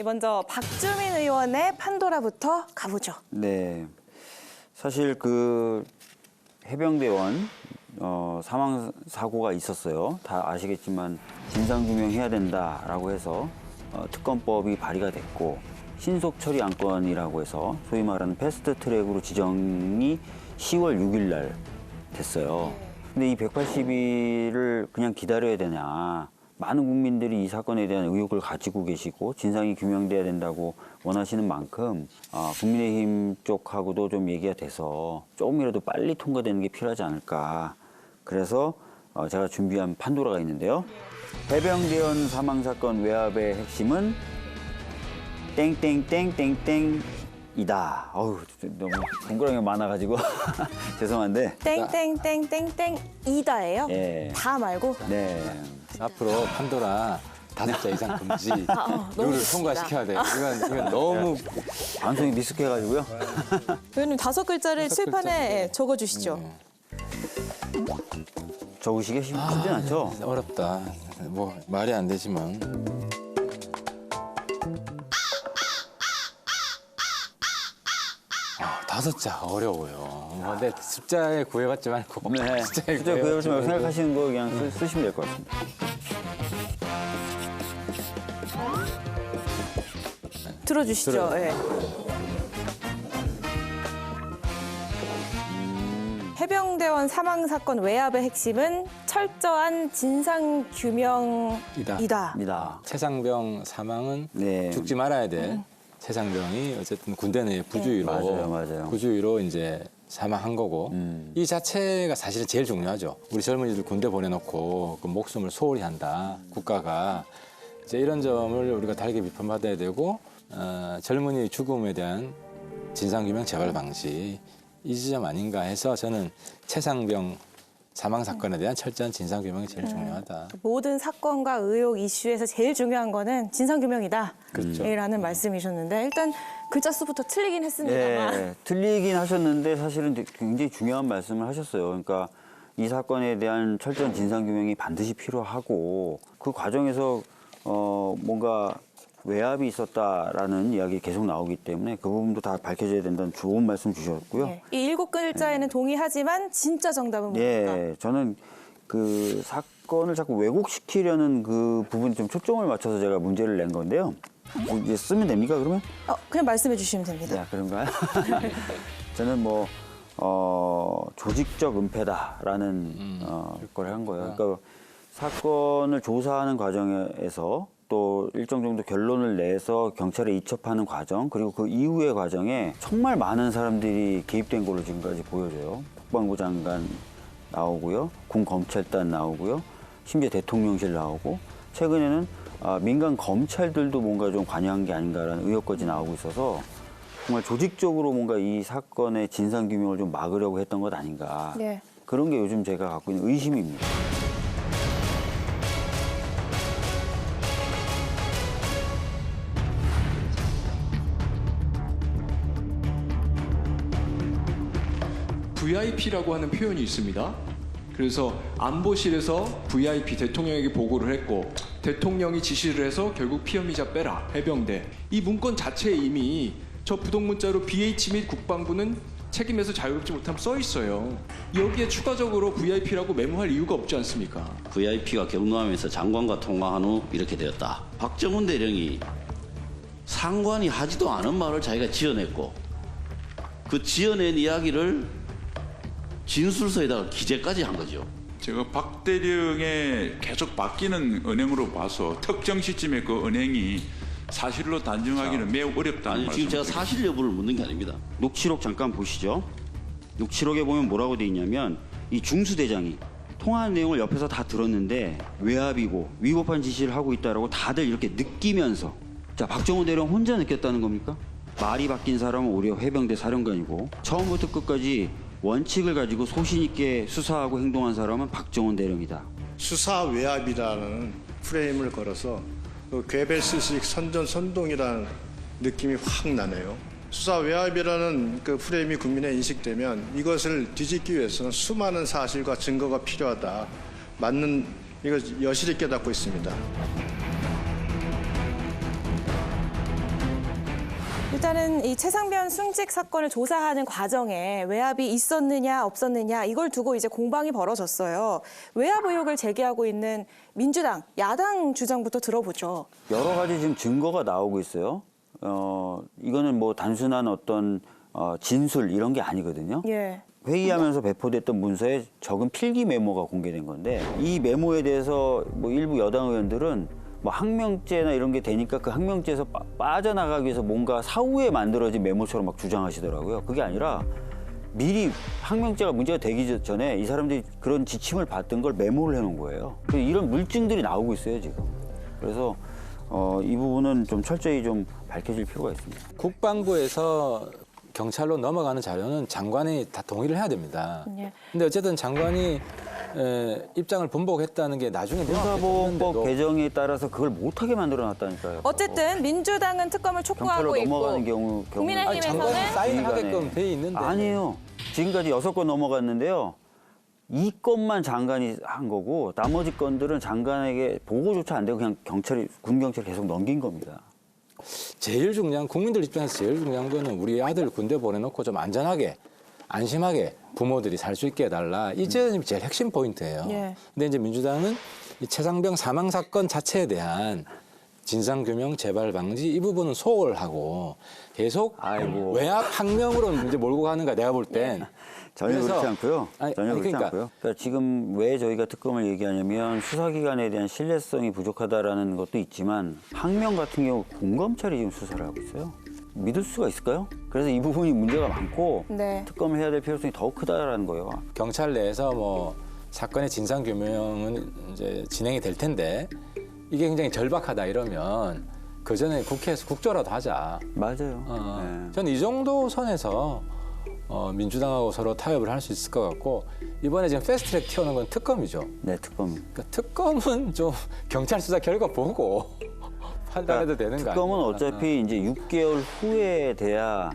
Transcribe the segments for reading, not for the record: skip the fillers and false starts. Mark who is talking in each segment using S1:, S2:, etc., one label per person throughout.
S1: 먼저 박주민 의원의 판도라부터 가보죠.
S2: 네, 사실 그 해병대원 사망 사고가 있었어요. 다 아시겠지만 진상규명해야 된다라고 해서 특검법이 발의가 됐고 신속 처리 안건이라고 해서 소위 말하는 패스트 트랙으로 지정이 10월 6일 날 됐어요. 근데 이 180일을 그냥 기다려야 되냐. 많은 국민들이 이 사건에 대한 의혹을 가지고 계시고 진상이 규명돼야 된다고 원하시는 만큼 국민의힘 쪽하고도 좀 얘기가 돼서 조금이라도 빨리 통과되는 게 필요하지 않을까. 그래서 제가 준비한 판도라가 있는데요. 해병대원 사망사건 외압의 핵심은 땡땡땡땡땡이다. 어우, 너무 동그라미가 많아가지고 죄송한데.
S1: 땡땡땡땡땡이다예요?
S2: 예.
S1: 다 말고?
S2: 네.
S3: 앞으로 판도라 5자 이상 금지
S1: 너무
S3: 룰을
S1: 좋습니다.
S3: 통과시켜야 돼. 이건 너무
S2: 방송이 미숙해가지고요.
S1: 의원님 5글자를
S3: 다섯
S1: 칠판에
S3: 글자인데.
S1: 적어주시죠.
S2: 적으시기 쉽진 않죠?
S3: 어렵다. 뭐 말이 안 되지만. 다섯 자 어려워요. 근데 숫자에 구애받지 말고.
S2: 네.
S3: 숫자에
S2: 숫자 그대로 말고 생각하시는 거 그냥 쓰시면 될 것 같습니다.
S1: 들어주시죠.
S3: 들어요.
S1: 예. 해병대원 사망사건 외압의 핵심은 철저한 진상규명이다.
S2: 입니다.
S3: 최상병 사망은
S2: 네.
S3: 죽지 말아야 돼. 최상병이 어쨌든 군대 내 부주의로
S2: 맞아요.
S3: 부주의로 이제 사망한 거고 이 자체가 사실은 제일 중요하죠. 우리 젊은이들 군대 보내놓고 그 목숨을 소홀히 한다. 국가가 이제 이런 점을 우리가 다르게 비판받아야 되고 젊은이 죽음에 대한 진상규명 재발 방지 이 지점 아닌가 해서 저는 최상병 사망 사건에 대한 철저한 진상규명이 제일 중요하다.
S1: 모든 사건과 의혹 이슈에서 제일 중요한 거는 진상규명이다.
S3: 그렇죠.
S1: 라는 말씀이셨는데 일단 글자 수부터 틀리긴 했습니다만.
S2: 네, 틀리긴 하셨는데 사실은 굉장히 중요한 말씀을 하셨어요. 그러니까 이 사건에 대한 철저한 진상규명이 반드시 필요하고 그 과정에서 뭔가 외압이 있었다라는 이야기 계속 나오기 때문에 그 부분도 다 밝혀져야 된다는 좋은 말씀 주셨고요.
S1: 네. 이 7글자에는 동의하지만 진짜 정답은 뭡니까?
S2: 예, 저는 그 사건을 자꾸 왜곡시키려는 그 부분에 좀 초점을 맞춰서 제가 문제를 낸 건데요. 이제 쓰면 됩니까, 그러면?
S1: 그냥 말씀해 주시면 됩니다.
S2: 네, 그런가요? 저는 뭐, 조직적 은폐다라는 걸 한 거예요. 그러니까 사건을 조사하는 과정에서 또 일정 정도 결론을 내서 경찰에 이첩하는 과정 그리고 그 이후의 과정에 정말 많은 사람들이 개입된 걸로 지금까지 보여져요. 국방부 장관 나오고요. 군 검찰단 나오고요. 심지어 대통령실 나오고 최근에는 민간 검찰들도 뭔가 좀 관여한 게 아닌가라는 의혹까지 나오고 있어서 정말 조직적으로 뭔가 이 사건의 진상규명을 좀 막으려고 했던 것 아닌가.
S1: 네.
S2: 그런 게 요즘 제가 갖고 있는 의심입니다.
S4: VIP라고 하는 표현이 있습니다. 그래서 안보실에서 VIP 대통령에게 보고를 했고 대통령이 지시를 해서 결국 피해미자 빼라 해병대 이 문건 자체에 이미 저 부동문자로 BH 및 국방부는 책임에서 자유롭지 못함 써 있어요. 여기에 추가적으로 VIP라고 메모할 이유가 없지 않습니까?
S5: VIP가 경로하면서 장관과 통화한 후 이렇게 되었다. 박정훈 대령이 상관이 하지도 않은 말을 자기가 지어냈고 그 지어낸 이야기를 진술서에다가 기재까지 한 거죠.
S6: 제가 박 대령의 계속 바뀌는 은행으로 봐서 특정 시점에 그 은행이 사실로 단정하기는 매우 어렵다는
S5: 아니 지금 제가
S6: 말씀드립니다.
S5: 사실 여부를 묻는 게 아닙니다.
S2: 녹취록 잠깐 보시죠. 녹취록에 보면 뭐라고 돼 있냐면 이 중수대장이 통화한 내용을 옆에서 다 들었는데 외압이고 위법한 지시를 하고 있다라고 다들 이렇게 느끼면서 자 박정훈 대령 혼자 느꼈다는 겁니까? 말이 바뀐 사람은 오히려 해병대 사령관이고 처음부터 끝까지 원칙을 가지고 소신 있게 수사하고 행동한 사람은 박정훈 대령이다.
S7: 수사 외압이라는 프레임을 걸어서 그 괴벨스식 선전선동이라는 느낌이 확 나네요. 수사 외압이라는 그 프레임이 국민에 인식되면 이것을 뒤집기 위해서는 수많은 사실과 증거가 필요하다. 맞는 이거 여실히 깨닫고 있습니다.
S1: 일단은 이 최상변 승직 사건을 조사하는 과정에 외압이 있었느냐 없었느냐 이걸 두고 이제 공방이 벌어졌어요. 외압 의혹을 제기하고 있는 민주당, 야당 주장부터 들어보죠.
S2: 여러 가지 지금 증거가 나오고 있어요. 이거는 뭐 단순한 어떤 진술 이런 게 아니거든요.
S1: 예.
S2: 회의하면서 배포됐던 문서에 적은 필기 메모가 공개된 건데 이 메모에 대해서 뭐 일부 여당 의원들은 뭐 항명죄나 이런 게 되니까 그 항명죄에서 빠져나가기 위해서 뭔가 사후에 만들어진 메모처럼 막 주장하시더라고요. 그게 아니라 미리 항명죄가 문제가 되기 전에 이 사람들이 그런 지침을 받던 걸 메모를 해놓은 거예요. 이런 물증들이 나오고 있어요, 지금. 그래서 이 부분은 좀 철저히 좀 밝혀질 필요가 있습니다.
S3: 국방부에서 경찰로 넘어가는 자료는 장관이 다 동의를 해야 됩니다.
S1: 예.
S3: 근데 어쨌든 장관이 입장을 분복했다는 게 나중에
S2: 형사보호법 개정에 따라서 그걸 못하게 만들어놨다니까요.
S1: 어쨌든 민주당은 특검을 촉구하고
S2: 경찰로
S1: 있고
S2: 넘어가는 경우
S1: 국민의힘에서는
S3: 장관이 사인하게끔 돼 있는데
S2: 아니에요. 지금까지 6건 넘어갔는데요. 2건만 장관이 한 거고 나머지 건들은 장관에게 보고조차 안 되고 그냥 군 경찰이 계속 넘긴 겁니다.
S3: 제일 중요한 국민들 입장에서 제일 중요한 거는 우리 아들 군대 보내놓고 좀 안전하게 안심하게 부모들이 살 수 있게 해달라. 이 제일 핵심 포인트예요.
S1: 예.
S3: 근데 이제 민주당은 이 최상병 사망 사건 자체에 대한 진상규명, 재발 방지 이 부분은 소홀하고 계속 외압 항명으로 이제 몰고 가는가 내가 볼 땐.
S2: 전혀
S3: 그래서-
S2: 그렇지 않고요.
S3: 아니,
S2: 전혀 그렇지
S3: 그러니까-
S2: 않고요. 그러니까 지금 왜 저희가 특검을 얘기하냐면 수사기관에 대한 신뢰성이 부족하다라는 것도 있지만 항명 같은 경우 공검찰이 지금 수사를 하고 있어요. 믿을 수가 있을까요? 그래서 이 부분이 문제가 많고
S1: 네.
S2: 특검을 해야 될 필요성이 더욱 크다라는 거예요.
S3: 경찰 내에서 뭐 사건의 진상 규명은 이제 진행이 될 텐데 이게 굉장히 절박하다 이러면 그 전에 국회에서 국조라도 하자.
S2: 맞아요. 네.
S3: 저는 이 정도 선에서 민주당하고 서로 타협을 할 수 있을 것 같고 이번에 지금 패스트트랙 튀어나온 건 특검이죠.
S2: 네, 특검.
S3: 그러니까 특검은 좀 경찰 수사 결과 보고 판단해도 되는 거 아니에요?
S2: 특검은 어차피 이제 6개월 후에 돼야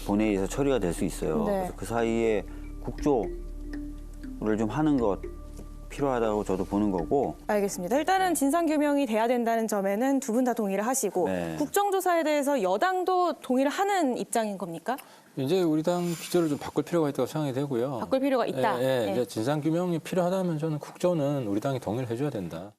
S2: 본회의에서 처리가 될 수 있어요.
S1: 네.
S2: 그래서 그 사이에 국조를 좀 하는 것 필요하다고 저도 보는 거고.
S1: 알겠습니다. 일단은 진상규명이 돼야 된다는 점에는 두 분 다 동의를 하시고
S2: 네.
S1: 국정조사에 대해서 여당도 동의를 하는 입장인 겁니까?
S3: 이제 우리 당 기조를 좀 바꿀 필요가 있다고 생각이 되고요.
S1: 바꿀 필요가 있다.
S3: 예,
S1: 예.
S3: 이제 진상 규명이 필요하다면 저는 국조는 우리 당이 동의를 해줘야 된다.